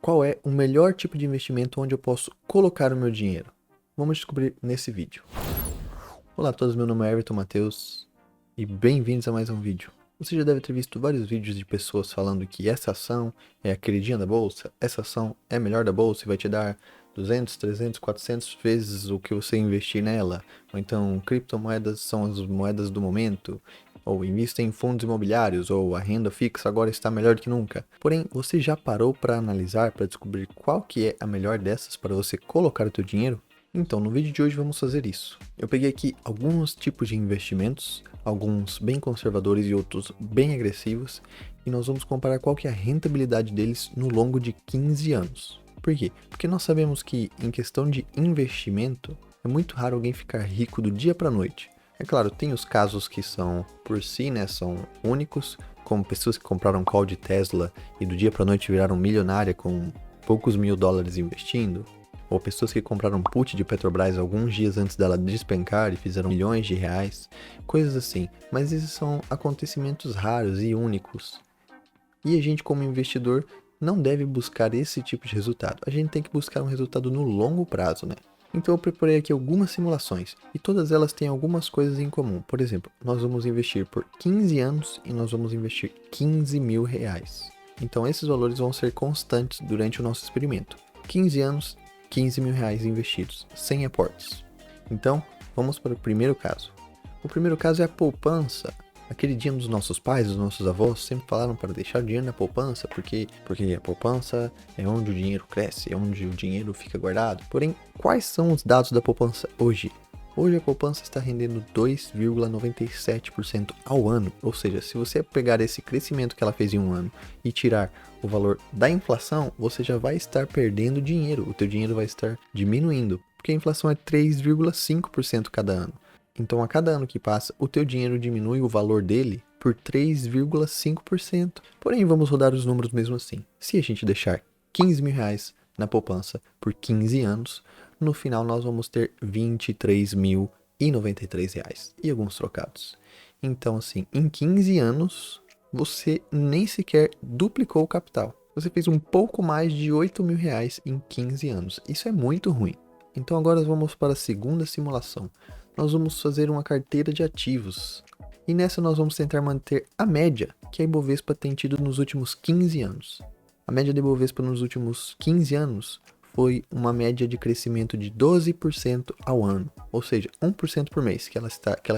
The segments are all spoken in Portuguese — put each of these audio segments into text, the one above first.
Qual é o melhor tipo de investimento onde eu posso colocar o meu dinheiro? Vamos descobrir nesse vídeo. Olá a todos, meu nome é Everton Matheus e bem-vindos a mais um vídeo. Você já deve ter visto vários vídeos de pessoas falando que essa ação é a queridinha da bolsa, essa ação é a melhor da bolsa e vai te dar 200, 300, 400 vezes o que você investir nela. Ou então, criptomoedas são as moedas do momento. Ou invista em fundos imobiliários, ou a renda fixa agora está melhor que nunca. Porém, você já parou para analisar, para descobrir qual que é a melhor dessas para você colocar o teu dinheiro? Então, no vídeo de hoje vamos fazer isso. Eu peguei aqui alguns tipos de investimentos, alguns bem conservadores e outros bem agressivos, e nós vamos comparar qual que é a rentabilidade deles no longo de 15 anos. Por quê? Porque nós sabemos que em questão de investimento, é muito raro alguém ficar rico do dia para a noite. É claro, tem os casos que são por si, né, são únicos, como pessoas que compraram call de Tesla e do dia para a noite viraram milionária com poucos $1.000 investindo, ou pessoas que compraram put de Petrobras alguns dias antes dela despencar e fizeram milhões de reais, coisas assim. Mas esses são acontecimentos raros e únicos. E a gente, como investidor, não deve buscar esse tipo de resultado. A gente tem que buscar um resultado no longo prazo, né? Então eu preparei aqui algumas simulações e todas elas têm algumas coisas em comum. Por exemplo, nós vamos investir por 15 anos e nós vamos investir R$ 15.000. Então esses valores vão ser constantes durante o nosso experimento. 15 anos, R$ 15.000 investidos, sem aportes. Então, vamos para o primeiro caso. O primeiro caso é a poupança. Aquele dia dos nossos pais, dos nossos avós, sempre falaram para deixar o dinheiro na poupança, porque a poupança é onde o dinheiro cresce, é onde o dinheiro fica guardado. Porém, quais são os dados da poupança hoje? Hoje a poupança está rendendo 2,97% ao ano, ou seja, se você pegar esse crescimento que ela fez em um ano e tirar o valor da inflação, você já vai estar perdendo dinheiro, o teu dinheiro vai estar diminuindo, porque a inflação é 3,5% cada ano. Então, a cada ano que passa, o teu dinheiro diminui o valor dele por 3,5%. Porém, vamos rodar os números mesmo assim. Se a gente deixar R$ 15.000 na poupança por 15 anos, no final nós vamos ter R$ 23.093 e alguns trocados. Então, assim, em 15 anos, você nem sequer duplicou o capital. Você fez um pouco mais de R$ 8.000 em 15 anos. Isso é muito ruim. Então, agora vamos para a segunda simulação. Nós vamos fazer uma carteira de ativos. E nessa nós vamos tentar manter a média que a Ibovespa tem tido nos últimos 15 anos. A média da Ibovespa nos últimos 15 anos foi uma média de crescimento de 12% ao ano, ou seja, 1% por mês que ela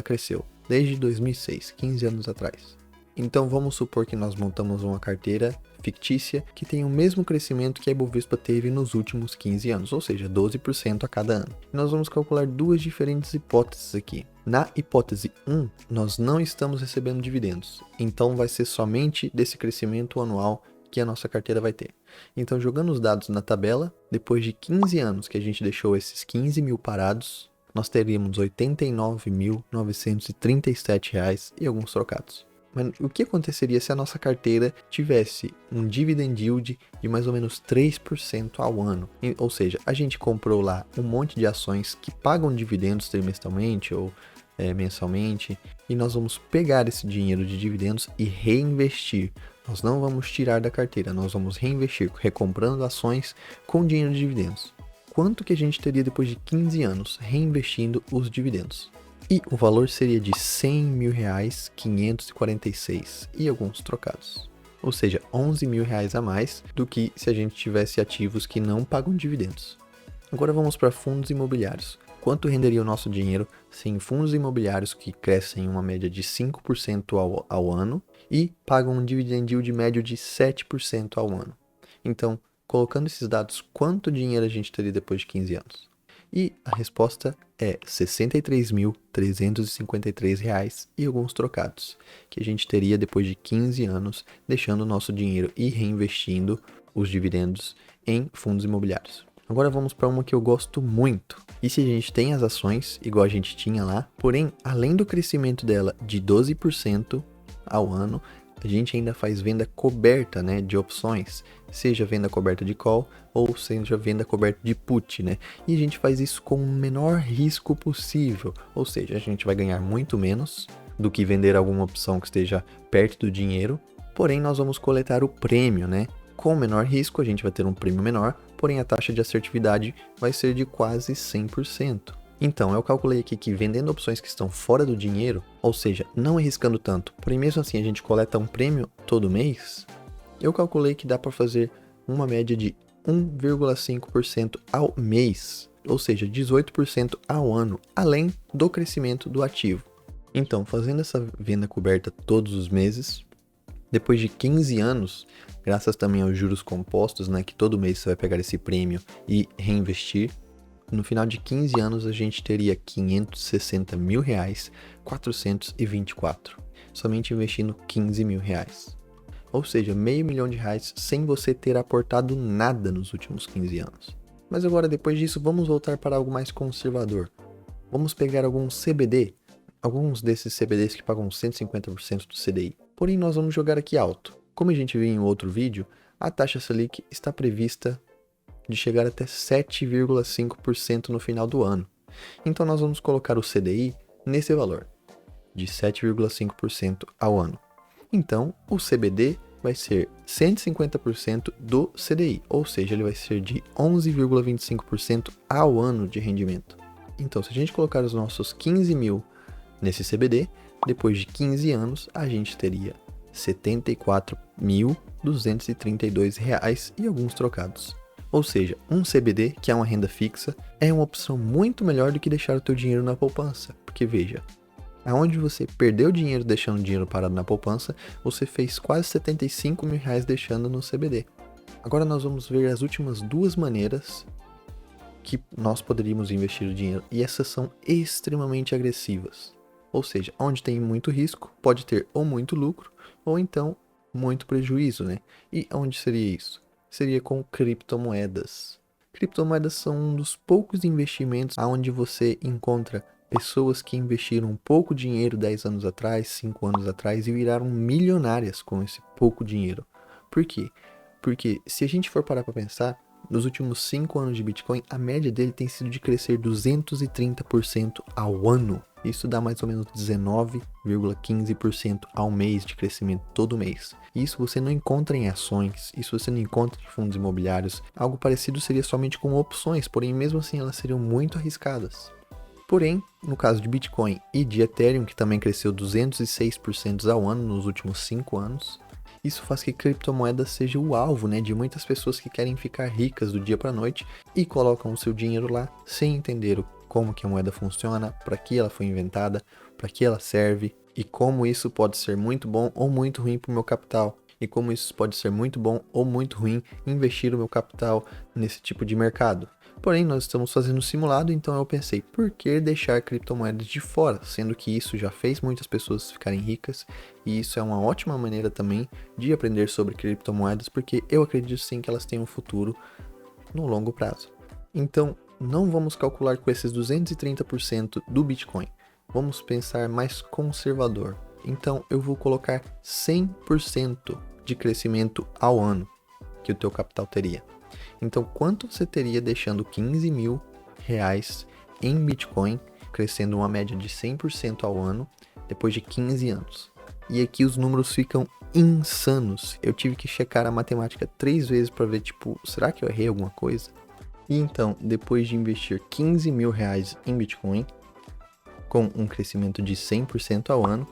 cresceu, desde 2006, 15 anos atrás. Então vamos supor que nós montamos uma carteira fictícia que tem o mesmo crescimento que a Ibovespa teve nos últimos 15 anos, ou seja, 12% a cada ano. E nós vamos calcular duas diferentes hipóteses aqui. Na hipótese 1, nós não estamos recebendo dividendos, então vai ser somente desse crescimento anual que a nossa carteira vai ter. Então, jogando os dados na tabela, depois de 15 anos que a gente deixou esses 15 mil parados, nós teríamos R$ 89.937 e alguns trocados. Mas o que aconteceria se a nossa carteira tivesse um dividend yield de mais ou menos 3% ao ano? Ou seja, a gente comprou lá um monte de ações que pagam dividendos trimestralmente ou mensalmente, e nós vamos pegar esse dinheiro de dividendos e reinvestir. Nós não vamos tirar da carteira, nós vamos reinvestir, recomprando ações com dinheiro de dividendos. Quanto que a gente teria depois de 15 anos reinvestindo os dividendos? E o valor seria de R$ 100.546 e alguns trocados. Ou seja, R$ 11.000 a mais do que se a gente tivesse ativos que não pagam dividendos. Agora vamos para fundos imobiliários. Quanto renderia o nosso dinheiro se em fundos imobiliários que crescem uma média de 5% ao ano e pagam um dividend yield médio de 7% ao ano? Então, colocando esses dados, quanto dinheiro a gente teria depois de 15 anos? E a resposta é R$ 63.353 e alguns trocados, que a gente teria depois de 15 anos, deixando o nosso dinheiro e reinvestindo os dividendos em fundos imobiliários. Agora vamos para uma que eu gosto muito. E se a gente tem as ações, igual a gente tinha lá, porém, além do crescimento dela de 12% ao ano, a gente ainda faz venda coberta, né, de opções, seja venda coberta de call ou seja venda coberta de put, né? E a gente faz isso com o menor risco possível, ou seja, a gente vai ganhar muito menos do que vender alguma opção que esteja perto do dinheiro, porém nós vamos coletar o prêmio, né? Com menor risco, a gente vai ter um prêmio menor, porém a taxa de assertividade vai ser de quase 100%. Então, eu calculei aqui que vendendo opções que estão fora do dinheiro, ou seja, não arriscando tanto, porém mesmo assim a gente coleta um prêmio todo mês, eu calculei que dá para fazer uma média de 1,5% ao mês, ou seja, 18% ao ano, além do crescimento do ativo. Então, fazendo essa venda coberta todos os meses, depois de 15 anos, graças também aos juros compostos, né, que todo mês você vai pegar esse prêmio e reinvestir, no final de 15 anos a gente teria R$ 560.424, somente investindo R$ 15.000. Ou seja, R$500 mil sem você ter aportado nada nos últimos 15 anos. Mas agora, depois disso, vamos voltar para algo mais conservador. Vamos pegar algum CBD, alguns desses CBDs que pagam 150% do CDI. Porém, nós vamos jogar aqui alto. Como a gente viu em outro vídeo, a taxa Selic está prevista de chegar até 7,5% no final do ano. Então, nós vamos colocar o CDI nesse valor, de 7,5% ao ano. Então, o CBD vai ser 150% do CDI, ou seja, ele vai ser de 11,25% ao ano de rendimento. Então, se a gente colocar os nossos 15 mil nesse CBD, depois de 15 anos, a gente teria R$ 74.232 e alguns trocados. Ou seja, um CBD, que é uma renda fixa, é uma opção muito melhor do que deixar o teu dinheiro na poupança. Porque veja, aonde você perdeu dinheiro deixando dinheiro parado na poupança, você fez quase R$ 75 mil deixando no CBD. Agora nós vamos ver as últimas duas maneiras que nós poderíamos investir o dinheiro, e essas são extremamente agressivas. Ou seja, onde tem muito risco, pode ter ou muito lucro, ou então muito prejuízo, né? E onde seria isso? Seria com criptomoedas. Criptomoedas são um dos poucos investimentos onde você encontra pessoas que investiram pouco dinheiro 10 anos atrás, 5 anos atrás e viraram milionárias com esse pouco dinheiro. Por quê? Porque se a gente for parar para pensar, nos últimos 5 anos de Bitcoin, a média dele tem sido de crescer 230% ao ano. Isso dá mais ou menos 19,15% ao mês de crescimento todo mês. Isso você não encontra em ações, isso você não encontra em fundos imobiliários. Algo parecido seria somente com opções, porém mesmo assim elas seriam muito arriscadas. Porém, no caso de Bitcoin e de Ethereum, que também cresceu 206% ao ano nos últimos 5 anos, isso faz que criptomoeda seja o alvo, né, de muitas pessoas que querem ficar ricas do dia para a noite e colocam o seu dinheiro lá sem entender como que a moeda funciona, para que ela foi inventada, para que ela serve e como isso pode ser muito bom ou muito ruim para o meu capital. E como isso pode ser muito bom ou muito ruim investir o meu capital nesse tipo de mercado. Porém, nós estamos fazendo um simulado, então eu pensei, por que deixar criptomoedas de fora? Sendo que isso já fez muitas pessoas ficarem ricas, e isso é uma ótima maneira também de aprender sobre criptomoedas, porque eu acredito sim que elas têm um futuro no longo prazo. Então, não vamos calcular com esses 230% do Bitcoin, vamos pensar mais conservador. Então, eu vou colocar 100% de crescimento ao ano que o teu capital teria. Então, quanto você teria deixando R$15 mil em Bitcoin, crescendo uma média de 100% ao ano, depois de 15 anos? E aqui os números ficam insanos. Eu tive que checar a matemática 3 vezes para ver, será que eu errei alguma coisa? E então, depois de investir R$15 mil em Bitcoin, com um crescimento de 100% ao ano,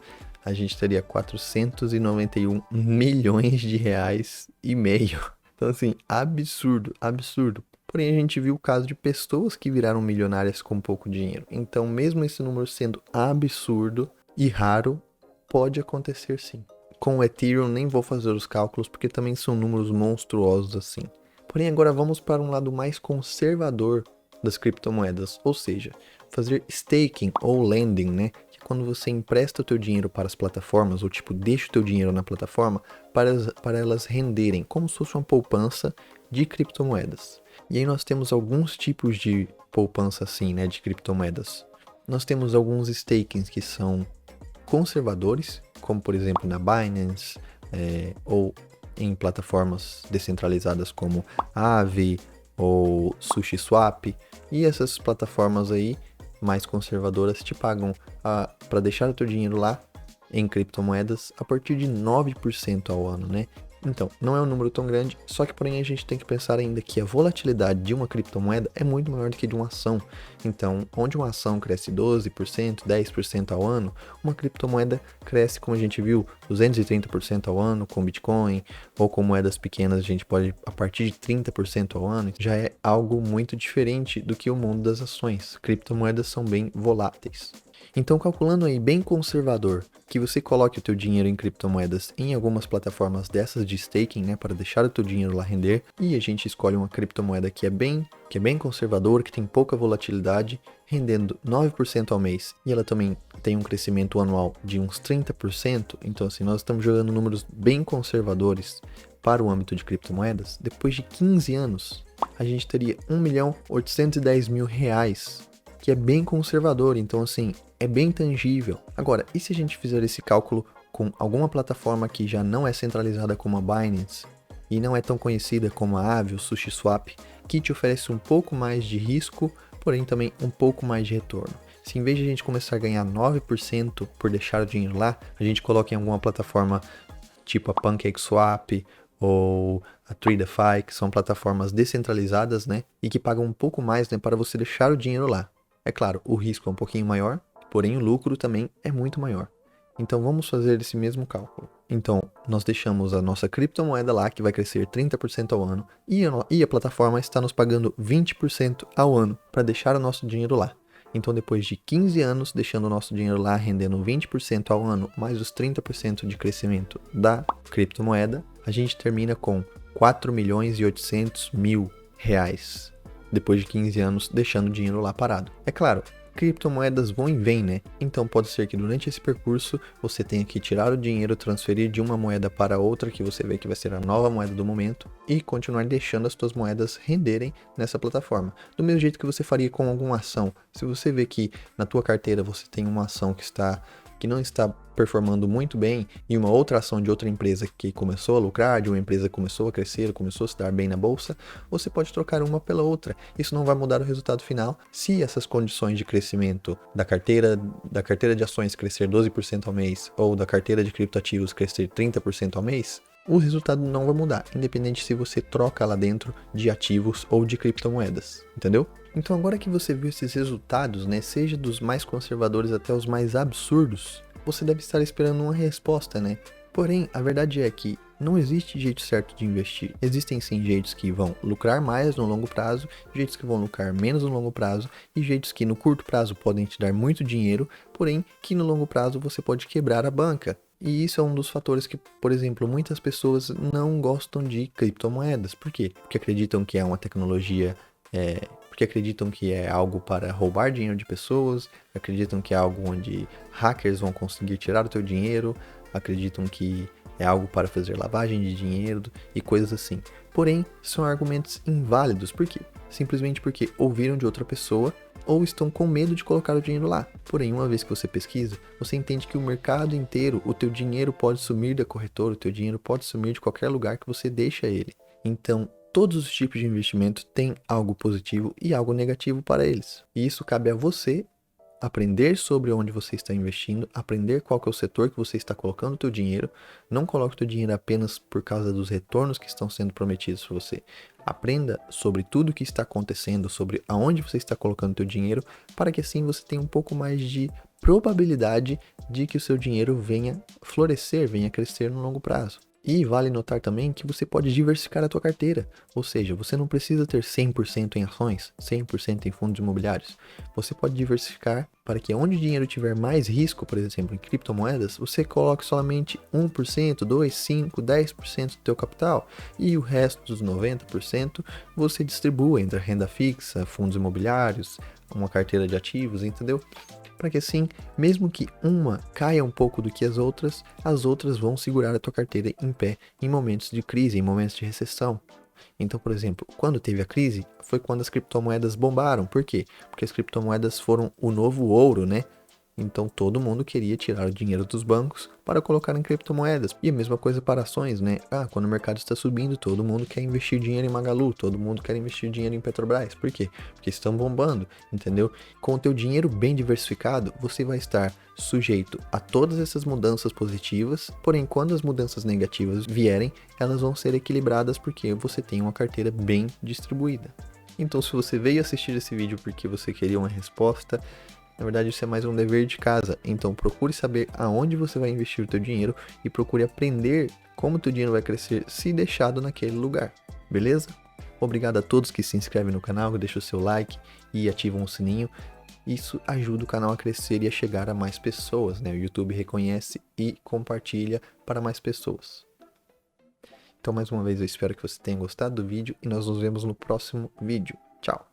a gente teria 491 milhões de reais e meio. Então, assim, absurdo, absurdo. Porém, a gente viu o caso de pessoas que viraram milionárias com pouco dinheiro. Então, mesmo esse número sendo absurdo e raro, pode acontecer sim. Com o Ethereum, nem vou fazer os cálculos, porque também são números monstruosos assim. Porém, agora vamos para um lado mais conservador das criptomoedas, ou seja, fazer staking ou lending, né? Que é quando você empresta o teu dinheiro para as plataformas, ou deixa o teu dinheiro na plataforma para elas renderem, como se fosse uma poupança de criptomoedas. E aí nós temos alguns tipos de poupança assim, né, de criptomoedas. Nós temos alguns stakings que são conservadores, como por exemplo na Binance, ou em plataformas descentralizadas como Aave ou SushiSwap, e essas plataformas aí mais conservadoras te pagam para deixar o teu dinheiro lá em criptomoedas a partir de 9% ao ano, né? Então, não é um número tão grande, só que porém a gente tem que pensar ainda que a volatilidade de uma criptomoeda é muito maior do que de uma ação. Então, onde uma ação cresce 12%, 10% ao ano, uma criptomoeda cresce, como a gente viu, 230% ao ano com Bitcoin, ou com moedas pequenas a gente pode a partir de 30% ao ano. Já é algo muito diferente do que o mundo das ações. Criptomoedas são bem voláteis. Então, calculando aí bem conservador, que você coloque o teu dinheiro em criptomoedas em algumas plataformas dessas de staking, né, para deixar o teu dinheiro lá render, e a gente escolhe uma criptomoeda que é bem conservadora, que tem pouca volatilidade, rendendo 9% ao mês, e ela também tem um crescimento anual de uns 30%, então assim, nós estamos jogando números bem conservadores para o âmbito de criptomoedas. Depois de 15 anos, a gente teria R$1.810.000, que é bem conservador, então assim, é bem tangível. Agora, e se a gente fizer esse cálculo com alguma plataforma que já não é centralizada como a Binance e não é tão conhecida como a Aave ou SushiSwap, que te oferece um pouco mais de risco, porém também um pouco mais de retorno? Se em vez de a gente começar a ganhar 9% por deixar o dinheiro lá, a gente coloca em alguma plataforma tipo a PancakeSwap ou a TreeDeFi, que são plataformas descentralizadas, né, e que pagam um pouco mais, né, para você deixar o dinheiro lá. É claro, o risco é um pouquinho maior, porém o lucro também é muito maior. Então vamos fazer esse mesmo cálculo. Então, nós deixamos a nossa criptomoeda lá, que vai crescer 30% ao ano, e a plataforma está nos pagando 20% ao ano para deixar o nosso dinheiro lá. Então, depois de 15 anos deixando o nosso dinheiro lá, rendendo 20% ao ano, mais os 30% de crescimento da criptomoeda, a gente termina com R$4.800.000. Depois de 15 anos deixando o dinheiro lá parado. É claro, criptomoedas vão e vêm, né? Então pode ser que durante esse percurso você tenha que tirar o dinheiro, transferir de uma moeda para outra, que você vê que vai ser a nova moeda do momento, e continuar deixando as suas moedas renderem nessa plataforma. Do mesmo jeito que você faria com alguma ação. Se você vê que na tua carteira você tem uma ação que não está performando muito bem, e uma outra ação de outra empresa que começou a lucrar, de uma empresa que começou a crescer, começou a se dar bem na bolsa, você pode trocar uma pela outra. Isso não vai mudar o resultado final se essas condições de crescimento da carteira de ações crescer 12% ao mês, ou da carteira de criptoativos crescer 30% ao mês. O resultado não vai mudar, independente se você troca lá dentro de ativos ou de criptomoedas, entendeu? Então agora que você viu esses resultados, né, seja dos mais conservadores até os mais absurdos, você deve estar esperando uma resposta, né? Porém, a verdade é que não existe jeito certo de investir. Existem sim jeitos que vão lucrar mais no longo prazo, jeitos que vão lucrar menos no longo prazo, e jeitos que no curto prazo podem te dar muito dinheiro, porém que no longo prazo você pode quebrar a banca. E isso é um dos fatores que, por exemplo, muitas pessoas não gostam de criptomoedas. Por quê? Porque acreditam que é uma tecnologia, porque acreditam que é algo para roubar dinheiro de pessoas, acreditam que é algo onde hackers vão conseguir tirar o teu dinheiro, acreditam que é algo para fazer lavagem de dinheiro e coisas assim. Porém, são argumentos inválidos. Por quê? Simplesmente porque ouviram de outra pessoa ou estão com medo de colocar o dinheiro lá. Porém, uma vez que você pesquisa, você entende que o mercado inteiro, o teu dinheiro pode sumir da corretora, o teu dinheiro pode sumir de qualquer lugar que você deixa ele. Então, todos os tipos de investimento têm algo positivo e algo negativo para eles. E isso cabe a você aprender sobre onde você está investindo, aprender qual que é o setor que você está colocando o teu dinheiro. Não coloque o teu dinheiro apenas por causa dos retornos que estão sendo prometidos para você. Aprenda sobre tudo o que está acontecendo, sobre aonde você está colocando o teu dinheiro, para que assim você tenha um pouco mais de probabilidade de que o seu dinheiro venha florescer, venha crescer no longo prazo. E vale notar também que você pode diversificar a tua carteira, ou seja, você não precisa ter 100% em ações, 100% em fundos imobiliários. Você pode diversificar para que onde o dinheiro tiver mais risco, por exemplo, em criptomoedas, você coloque somente 1%, 2%, 5%, 10% do teu capital e o resto dos 90% você distribua entre renda fixa, fundos imobiliários, uma carteira de ativos, entendeu? Para que assim, mesmo que uma caia um pouco do que as outras vão segurar a tua carteira em pé em momentos de crise, em momentos de recessão. Então, por exemplo, quando teve a crise, foi quando as criptomoedas bombaram. Por quê? Porque as criptomoedas foram o novo ouro, né? Então todo mundo queria tirar o dinheiro dos bancos para colocar em criptomoedas. E a mesma coisa para ações, né? Quando o mercado está subindo, todo mundo quer investir dinheiro em Magalu, todo mundo quer investir dinheiro em Petrobras. Por quê? Porque estão bombando, entendeu? Com o teu dinheiro bem diversificado, você vai estar sujeito a todas essas mudanças positivas, porém quando as mudanças negativas vierem, elas vão ser equilibradas porque você tem uma carteira bem distribuída. Então se você veio assistir esse vídeo porque você queria uma resposta, na verdade, isso é mais um dever de casa. Então, procure saber aonde você vai investir o teu dinheiro e procure aprender como o teu dinheiro vai crescer se deixado naquele lugar. Beleza? Obrigado a todos que se inscrevem no canal, deixam o seu like e ativam o sininho. Isso ajuda o canal a crescer e a chegar a mais pessoas, né? O YouTube reconhece e compartilha para mais pessoas. Então, mais uma vez, eu espero que você tenha gostado do vídeo e nós nos vemos no próximo vídeo. Tchau!